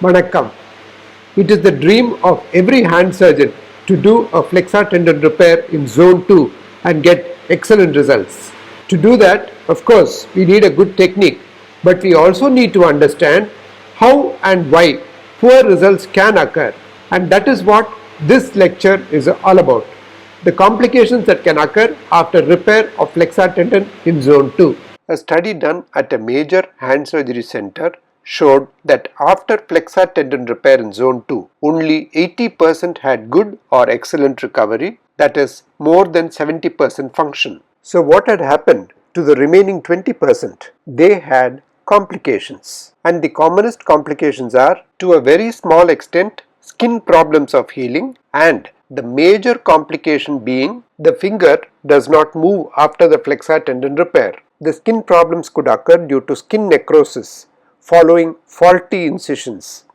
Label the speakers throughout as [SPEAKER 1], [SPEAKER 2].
[SPEAKER 1] Vanakkam. It is the dream of every hand surgeon to do a flexor tendon repair in zone 2 and get excellent results. To do that, of course, we need a good technique, but we also need to understand how and why poor results can occur, and that is what this lecture is all about. The complications that can occur after repair of flexor tendon in zone 2. A study done at a major hand surgery center showed that after flexor tendon repair in zone 2, only 80% had good or excellent recovery, that is more than 70% function. So what had happened to the remaining 20%? They had complications, and the commonest complications are, to a very small extent, skin problems of healing, and the major complication being the finger does not move after the flexor tendon repair. The skin problems could occur due to skin necrosis following faulty incisions.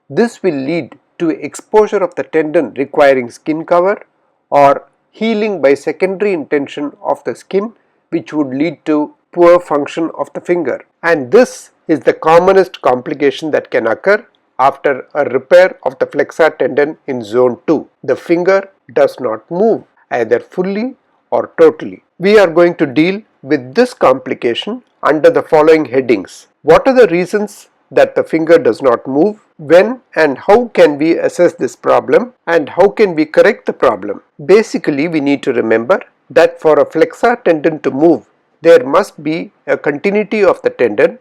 [SPEAKER 1] This will lead to exposure of the tendon requiring skin cover or healing by secondary intention of the skin, which would lead to poor function of the finger. And this is the commonest complication that can occur after a repair of the flexor tendon in zone 2. The finger does not move either fully or totally. We are going to deal with this complication under the following headings. What are the reasons that the finger does not move? When and how can we assess this problem, and how can we correct the problem? Basically, we need to remember that for a flexor tendon to move, there must be a continuity of the tendon.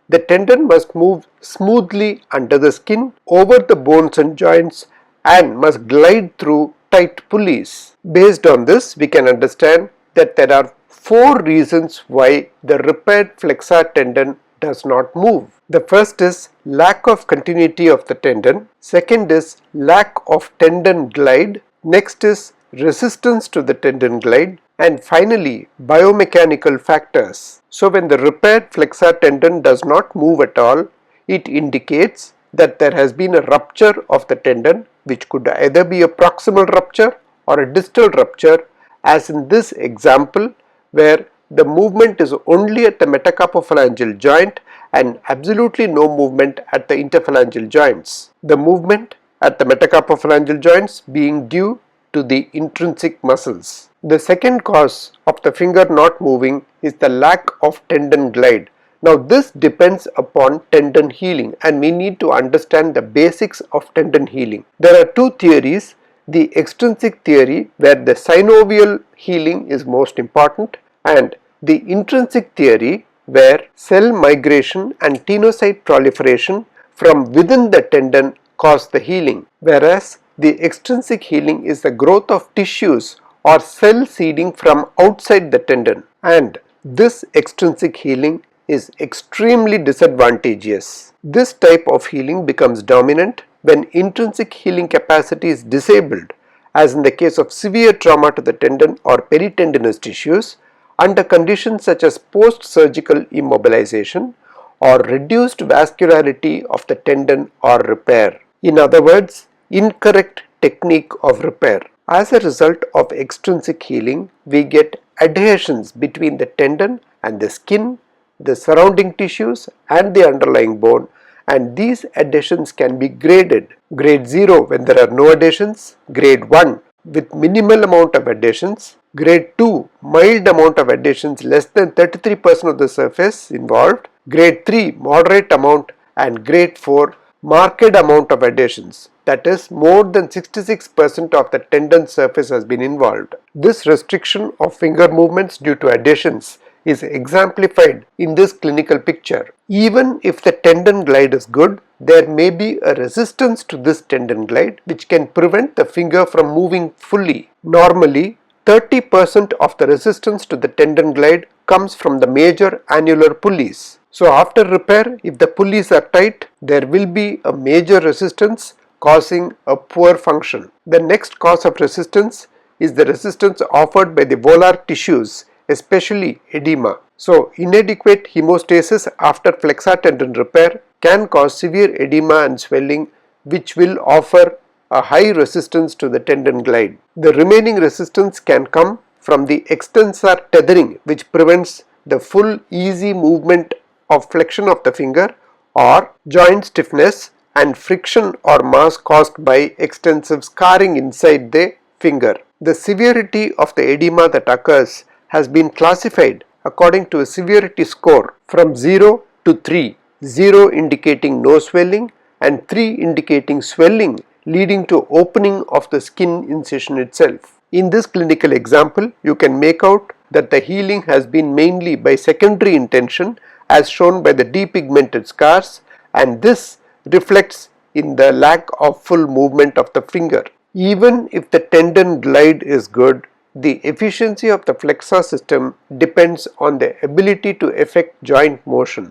[SPEAKER 1] The tendon must move smoothly under the skin, over the bones and joints, and must glide through tight pulleys. Based on this, we can understand that there are 4 reasons why the repaired flexor tendon does not move. The first is lack of continuity of the tendon. Second is lack of tendon glide. Next is resistance to the tendon glide. And finally, biomechanical factors. So when the repaired flexor tendon does not move at all, it indicates that there has been a rupture of the tendon, which could either be a proximal rupture or a distal rupture, as in this example where the movement is only at the metacarpophalangeal joint and absolutely no movement at the interphalangeal joints. The movement at the metacarpophalangeal joints being due to the intrinsic muscles. The second cause of the finger not moving is the lack of tendon glide. Now this depends upon tendon healing, and we need to understand the basics of tendon healing. There are 2 theories: the extrinsic theory, where the synovial healing is most important, and the intrinsic theory, where cell migration and tenocyte proliferation from within the tendon cause the healing, whereas the extrinsic healing is the growth of tissues or cell seeding from outside the tendon, and this extrinsic healing is extremely disadvantageous. This type of healing becomes dominant when intrinsic healing capacity is disabled, as in the case of severe trauma to the tendon or peritendinous tissues, under conditions such as post-surgical immobilization or reduced vascularity of the tendon or repair. In other words, incorrect technique of repair. As a result of extrinsic healing, we get adhesions between the tendon and the skin, the surrounding tissues and the underlying bone, and these adhesions can be graded. Grade 0 when there are no adhesions, grade 1 with minimal amount of adhesions, grade 2 mild amount of adhesions less than 33% of the surface involved, grade 3 moderate amount, and grade 4 marked amount of adhesions, that is more than 66% of the tendon surface has been involved. This restriction of finger movements due to adhesions is exemplified in this clinical picture. Even if the tendon glide is good, there may be a resistance to this tendon glide which can prevent the finger from moving fully. Normally, 30% of the resistance to the tendon glide comes from the major annular pulleys. So after repair, if the pulleys are tight, there will be a major resistance causing a poor function. The next cause of resistance is the resistance offered by the volar tissues, especially edema. So inadequate hemostasis after flexor tendon repair can cause severe edema and swelling, which will offer a high resistance to the tendon glide. The remaining resistance can come from the extensor tethering, which prevents the full easy movement of flexion of the finger, or joint stiffness and friction or mass caused by extensive scarring inside the finger. The severity of the edema that occurs has been classified according to a severity score from 0 to 3, 0 indicating no swelling and 3 indicating swelling leading to opening of the skin incision itself. In this clinical example, you can make out that the healing has been mainly by secondary intention as shown by the depigmented scars, and this reflects in the lack of full movement of the finger. Even if the tendon glide is good, the efficiency of the flexor system depends on the ability to effect joint motion.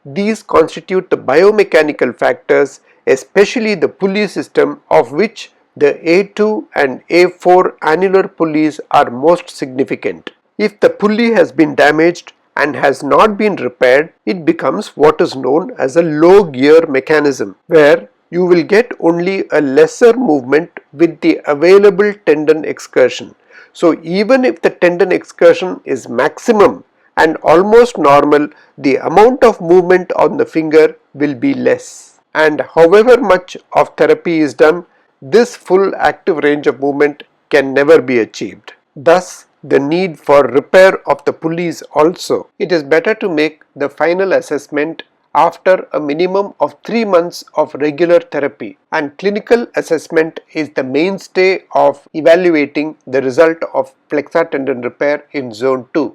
[SPEAKER 1] These constitute the biomechanical factors, especially the pulley system, of which the A2 and A4 annular pulleys are most significant. If the pulley has been damaged and has not been repaired, it becomes what is known as a low gear mechanism, where you will get only a lesser movement with the available tendon excursion. So even if the tendon excursion is maximum and almost normal, the amount of movement on the finger will be less. And however much of therapy is done, this full active range of movement can never be achieved. Thus, the need for repair of the pulleys also. It is better to make the final assessment after a minimum of 3 months of regular therapy, and clinical assessment is the mainstay of evaluating the result of flexor tendon repair in zone 2.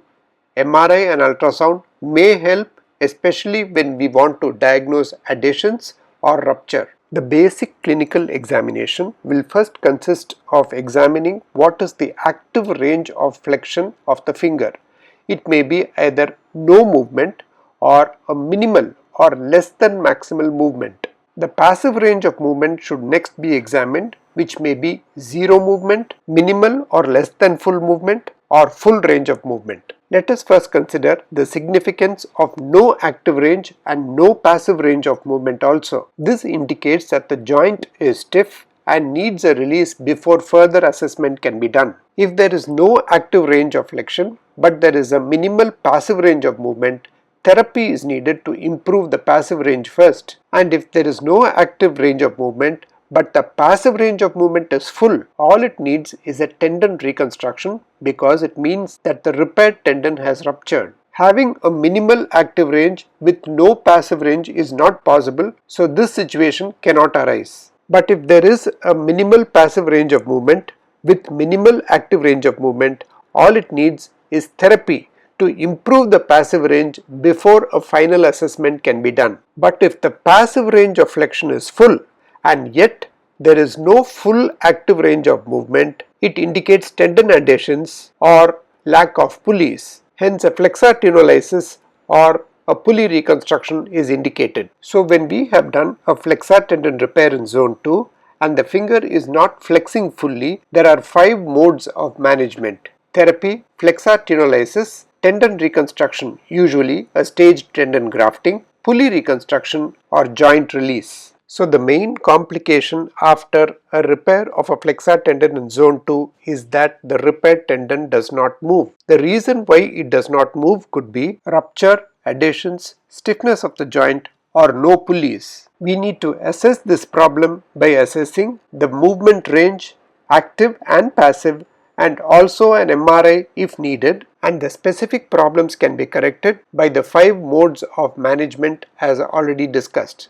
[SPEAKER 1] MRI and ultrasound may help, especially when we want to diagnose adhesions or rupture. The basic clinical examination will first consist of examining what is the active range of flexion of the finger. It may be either no movement or a minimal or less than maximal movement. The passive range of movement should next be examined, which may be zero movement, minimal or less than full movement, or full range of movement. Let us first consider the significance of no active range and no passive range of movement also. This indicates that the joint is stiff and needs a release before further assessment can be done. If there is no active range of flexion but there is a minimal passive range of movement, therapy is needed to improve the passive range first. And if there is no active range of movement but the passive range of movement is full, all it needs is a tendon reconstruction, because it means that the repaired tendon has ruptured. Having a minimal active range with no passive range is not possible, so this situation cannot arise. But if there is a minimal passive range of movement with minimal active range of movement, all it needs is therapy to improve the passive range before a final assessment can be done. But if the passive range of flexion is full and yet there is no full active range of movement, it indicates tendon adhesions or lack of pulleys. Hence, a flexor tenolysis or a pulley reconstruction is indicated. So when we have done a flexor tendon repair in zone 2 and the finger is not flexing fully, there are 5 modes of management: therapy, flexor tenolysis, tendon reconstruction, usually a staged tendon grafting, pulley reconstruction, or joint release. So the main complication after a repair of a flexor tendon in zone 2 is that the repaired tendon does not move. The reason why it does not move could be rupture, adhesions, stiffness of the joint, or no pulleys. We need to assess this problem by assessing the movement range, active and passive, and also an MRI if needed, and the specific problems can be corrected by the 5 modes of management as already discussed.